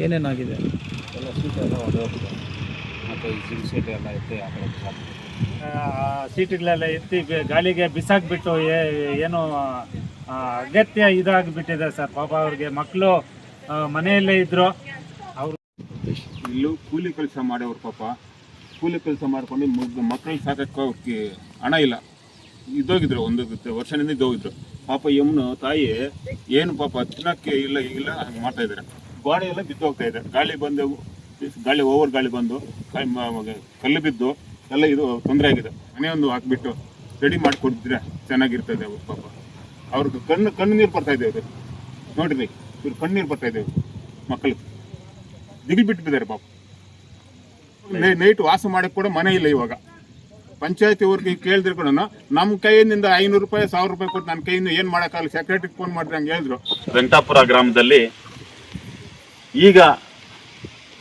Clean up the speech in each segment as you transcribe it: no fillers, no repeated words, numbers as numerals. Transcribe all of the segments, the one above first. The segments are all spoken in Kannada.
ಏನೇನಾಗಿದೆ? ಎಲ್ಲ ಸೀಟ್ ಎಲ್ಲ ಹೊಡೆದೋಗಿದೆ. ಮತ್ತು ಈ ಜಿಮ್ ಸೀಟ್ ಎಲ್ಲ ಎತ್ತಿ ಆ ಕಡೆ ಸೀಟ್ಗಳೆಲ್ಲ ಎತ್ತಿ ಗಾಳಿಗೆ ಬಿಸಾಕ್ಬಿಟ್ಟು ಏನು ಅಗತ್ಯ ಇದಾಗಿಬಿಟ್ಟಿದೆ ಸರ್. ಪಾಪ ಅವ್ರಿಗೆ ಮಕ್ಕಳು ಮನೆಯಲ್ಲೇ ಇದ್ದರು. ಅವರು ಇಲ್ಲೂ ಕೂಲಿ ಕೆಲಸ ಮಾಡೋರು ಪಾಪ ಕೂಲಿ ಕೆಲಸ ಮಾಡ್ಕೊಂಡು ಮಕ್ಕಳನ್ನ ಸಾಕಕ್ಕೆ ಹಣ ಇಲ್ಲ, ಇದ್ದೋಗಿದ್ರು. ಒಂದು ವರ್ಷದಿಂದ ಇದ್ದೋಗಿದ್ರು ಪಾಪ. ಯಮ್ನು ತಾಯಿ ಏನು ಪಾಪ ತಿನ್ನಕ್ಕೆ ಇಲ್ಲ ಹಂಗೆ ಮಾಡ್ತಾ ಇದ್ದಾರೆ. ಗೋಡೆ ಎಲ್ಲ ಬಿದ್ದೋಗ್ತಾ ಇದೆ. ಗಾಳಿ ಓವರ್ ಗಾಳಿ ಬಂದು ಕಲ್ಲು ಬಿದ್ದು ಎಲ್ಲ ಇದು ತೊಂದರೆ ಆಗಿದೆ. ಮನೆ ಒಂದು ಹಾಕ್ಬಿಟ್ಟು ರೆಡಿ ಮಾಡಿಕೊಟ್ಟಿದ್ರೆ ಚೆನ್ನಾಗಿರ್ತದೆ. ಅವ್ರು ಪಾಪ ಅವ್ರಿಗೆ ಕಣ್ಣು ನೀರು ಬರ್ತಾ ಇದ್ದೇವೆ ನೋಡ್ರಿ. ಇವ್ರು ಕಣ್ಣೀರು ಬರ್ತಾ ಇದ್ದೇವೆ. ಮಕ್ಕಳು ದಿಗಿಲ್ ಬಿಟ್ಟಿದ್ದಾರೆ ಪಾಪ. ನೈಟ್ ವಾಸ ಮಾಡಕ್ಕೆ ಕೂಡ ಮನೆ ಇಲ್ಲ. ಇವಾಗ ಪಂಚಾಯತಿ ಅವ್ರಿಗೆ ಕೇಳಿದ್ರು ಕೂಡ ನಮ್ಮ ಕೈಯಿಂದ 500 ರೂಪಾಯಿ 1000 ರೂಪಾಯಿ ಕೊಟ್ಟು ನನ್ನ ಕೈಯಿಂದ ಏನು ಮಾಡೋಕ್ಕಾಗಲ್ಲ, ಸೆಕ್ರೆಟರಿಗೆ ಫೋನ್ ಮಾಡಿದ್ರೆ ಹಂಗೆ ಹೇಳಿದ್ರು. ವೆಂಕಟಾಪುರ ಗ್ರಾಮದಲ್ಲಿ ಈಗ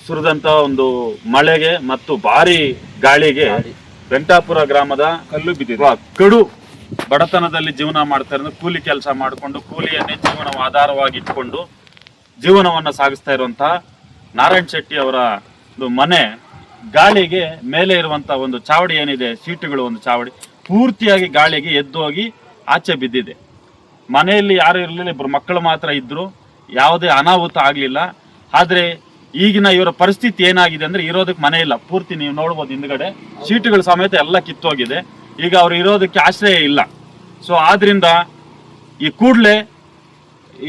ಸುರಿದಂತ ಒಂದು ಮಳೆಗೆ ಮತ್ತು ಭಾರಿ ಗಾಳಿಗೆ ವೆಂಕಟಾಪುರ ಗ್ರಾಮದ ಕಲ್ಲು ಬಿದ್ದಿದೆ. ಕಡು ಬಡತನದಲ್ಲಿ ಜೀವನ ಮಾಡ್ತಾ ಇರೋದು, ಕೂಲಿ ಕೆಲಸ ಮಾಡಿಕೊಂಡು ಕೂಲಿಯನ್ನೇ ಜೀವನ ಆಧಾರವಾಗಿ ಇಟ್ಕೊಂಡು ಜೀವನವನ್ನು ಸಾಗಿಸ್ತಾ ಇರುವಂತಹ ನಾರಾಯಣ್ ಶೆಟ್ಟಿ ಅವರ ಒಂದು ಮನೆ ಗಾಳಿಗೆ ಮೇಲೆ ಇರುವಂತ ಒಂದು ಚಾವಡಿ ಏನಿದೆ, ಸೀಟುಗಳು ಒಂದು ಚಾವಡಿ ಪೂರ್ತಿಯಾಗಿ ಗಾಳಿಗೆ ಎದ್ದೋಗಿ ಆಚೆ ಬಿದ್ದಿದೆ. ಮನೆಯಲ್ಲಿ ಯಾರು ಇರಲಿಲ್ಲ, ಇಬ್ಬರು ಮಕ್ಕಳು ಮಾತ್ರ ಇದ್ರು. ಯಾವುದೇ ಅನಾಹುತ ಆಗಲಿಲ್ಲ. ಆದ್ರೆ ಈಗಿನ ಇವರ ಪರಿಸ್ಥಿತಿ ಏನಾಗಿದೆ ಅಂದ್ರೆ ಇರೋದಕ್ಕೆ ಮನೆ ಇಲ್ಲ. ಪೂರ್ತಿ ನೀವು ನೋಡ್ಬೋದು ಹಿಂದ್ಗಡೆ ಸೀಟುಗಳು ಸಮೇತ ಎಲ್ಲ ಕಿತ್ತೋಗಿದೆ. ಈಗ ಅವ್ರು ಇರೋದಕ್ಕೆ ಆಶ್ರಯ ಇಲ್ಲ. ಸೊ ಆದ್ರಿಂದ ಈ ಕೂಡಲೇ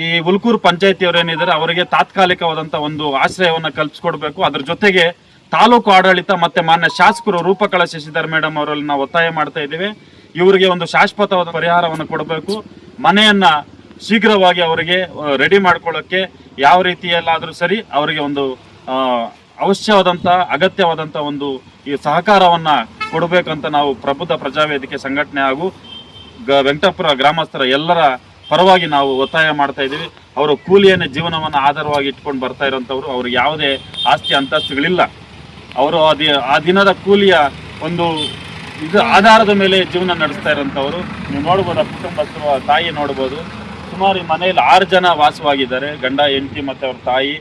ಈ ಉಲ್ಕೂರು ಪಂಚಾಯತಿಯವರು ಏನಿದ್ದಾರೆ ಅವರಿಗೆ ತಾತ್ಕಾಲಿಕವಾದಂಥ ಒಂದು ಆಶ್ರಯವನ್ನು ಕಲ್ಪಿಸ್ಕೊಡ್ಬೇಕು. ಅದ್ರ ಜೊತೆಗೆ ತಾಲೂಕು ಆಡಳಿತ ಮತ್ತೆ ಮಾನ್ಯ ಶಾಸಕರು ರೂಪಕಲಾ ಶಶಿಧರ್ ಮೇಡಮ್ ಅವರಲ್ಲಿ ನಾವು ಒತ್ತಾಯ ಮಾಡ್ತಾ ಇದ್ದೀವಿ. ಇವರಿಗೆ ಒಂದು ಶಾಶ್ವತವಾದ ಪರಿಹಾರವನ್ನು ಕೊಡಬೇಕು. ಮನೆಯನ್ನ ಶೀಘ್ರವಾಗಿ ಅವರಿಗೆ ರೆಡಿ ಮಾಡ್ಕೊಳ್ಳೋಕ್ಕೆ ಯಾವ ರೀತಿಯಲ್ಲಾದರೂ ಸರಿ ಅವರಿಗೆ ಒಂದು ಅವಶ್ಯವಾದಂಥ ಅಗತ್ಯವಾದಂಥ ಒಂದು ಈ ಸಹಕಾರವನ್ನು ಕೊಡಬೇಕಂತ ನಾವು ಪ್ರಬುದ್ಧ ಪ್ರಜಾವೇದಿಕೆ ಸಂಘಟನೆ ಹಾಗೂ ವೆಂಕಟಾಪುರ ಗ್ರಾಮಸ್ಥರ ಎಲ್ಲರ ಪರವಾಗಿ ನಾವು ಒತ್ತಾಯ ಮಾಡ್ತಾ ಇದ್ದೀವಿ. ಅವರು ಕೂಲಿಯನ್ನೇ ಜೀವನವನ್ನು ಆಧಾರವಾಗಿ ಇಟ್ಕೊಂಡು ಬರ್ತಾ ಇರೋಂಥವ್ರು. ಅವ್ರಿಗೆ ಯಾವುದೇ ಆಸ್ತಿ ಅಂತಸ್ತುಗಳಿಲ್ಲ. ಅವರು ಆ ದಿನದ ಕೂಲಿಯ ಒಂದು ಇದು ಆಧಾರದ ಮೇಲೆ ಜೀವನ ನಡೆಸ್ತಾ ಇರೋಂಥವ್ರು. ನೀವು ನೋಡ್ಬೋದು, ಕುಟುಂಬಸ್ಥರು ತಾಯಿ ನೋಡ್ಬೋದು. ಸುಮಾರು ಈ ಮನೆಯಲ್ಲಿ 6 ಜನ ವಾಸವಾಗಿದ್ದಾರೆ. ಗಂಡ ಹೆಂಡತಿ ಮತ್ತು ಅವ್ರ ತಾಯಿ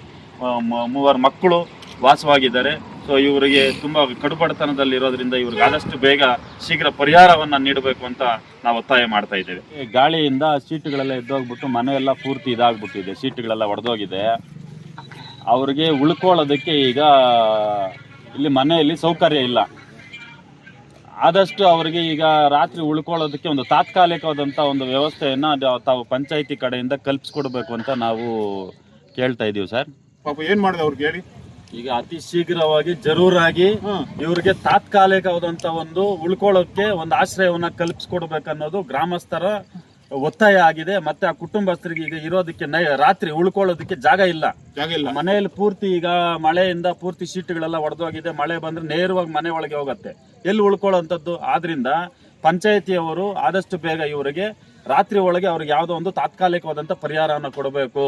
3 ಮಕ್ಕಳು ವಾಸವಾಗಿದ್ದಾರೆ. ಸೊ ಇವರಿಗೆ ತುಂಬ ಕಡುಬಡತನದಲ್ಲಿ ಇರೋದ್ರಿಂದ ಇವ್ರಿಗೆ ಆದಷ್ಟು ಬೇಗ ಶೀಘ್ರ ಪರಿಹಾರವನ್ನು ನೀಡಬೇಕು ಅಂತ ನಾವು ಒತ್ತಾಯ ಮಾಡ್ತಾ ಇದ್ದೇವೆ. ಗಾಳಿಯಿಂದ ಸೀಟುಗಳೆಲ್ಲ ಎದ್ದೋಗ್ಬಿಟ್ಟು ಮನೆಯೆಲ್ಲ ಪೂರ್ತಿ ಇದಾಗ್ಬಿಟ್ಟಿದೆ, ಸೀಟುಗಳೆಲ್ಲ ಒಡೆದೋಗಿದೆ. ಅವ್ರಿಗೆ ಉಳ್ಕೊಳ್ಳೋದಕ್ಕೆ ಈಗ ಇಲ್ಲಿ ಮನೆಯಲ್ಲಿ ಸೌಕರ್ಯ ಇಲ್ಲ. ಆದಷ್ಟು ಅವರಿಗೆ ಈಗ ರಾತ್ರಿ ಉಳ್ಕೊಳ್ಳೋದಕ್ಕೆ ಒಂದು ತಾತ್ಕಾಲಿಕವಾದಂಥ ಒಂದು ವ್ಯವಸ್ಥೆಯನ್ನು ತಾವು ಪಂಚಾಯಿತಿ ಕಡೆಯಿಂದ ಕಲ್ಪಿಸ್ಕೊಡ್ಬೇಕು ಅಂತ ನಾವು ಕೇಳ್ತಾ ಇದ್ದೀವಿ ಸರ್. ಪಾಪ ಏನ್ ಮಾಡಿದೆ ಅವ್ರಿಗೆ ಹೇಳಿ. ಈಗ ಅತಿ ಶೀಘ್ರವಾಗಿ ಜರೂರಾಗಿ ಇವ್ರಿಗೆ ತಾತ್ಕಾಲಿಕವಾದಂಥ ಒಂದು ಉಳ್ಕೊಳ್ಳೋಕ್ಕೆ ಒಂದು ಆಶ್ರಯವನ್ನ ಕಲ್ಪಿಸ್ಕೊಡ್ಬೇಕನ್ನೋದು ಗ್ರಾಮಸ್ಥರ ಒತ್ತಾಯ ಆಗಿದೆ. ಮತ್ತೆ ಆ ಕುಟುಂಬಸ್ಥರಿಗೆ ಈಗ ಇರೋದಕ್ಕೆ ರಾತ್ರಿ ಉಳ್ಕೊಳ್ಳೋದಕ್ಕೆ ಜಾಗ ಇಲ್ಲ. ಮನೆಯಲ್ಲಿ ಪೂರ್ತಿ ಈಗ ಮಳೆಯಿಂದ ಪೂರ್ತಿ ಸೀಟುಗಳೆಲ್ಲ ಒಡೆದೋಗಿದೆ. ಮಳೆ ಬಂದ್ರೆ ನೇರವಾಗಿ ಮನೆ ಒಳಗೆ ಹೋಗುತ್ತೆ, ಎಲ್ಲಿ ಉಳ್ಕೊಳ್ಳೋಂಥದ್ದು. ಆದ್ರಿಂದ ಪಂಚಾಯತಿಯವರು ಆದಷ್ಟು ಬೇಗ ಇವರಿಗೆ ರಾತ್ರಿ ಒಳಗೆ ಅವ್ರಿಗೆ ಯಾವುದೋ ಒಂದು ತಾತ್ಕಾಲಿಕವಾದಂಥ ಪರಿಹಾರವನ್ನು ಕೊಡಬೇಕು.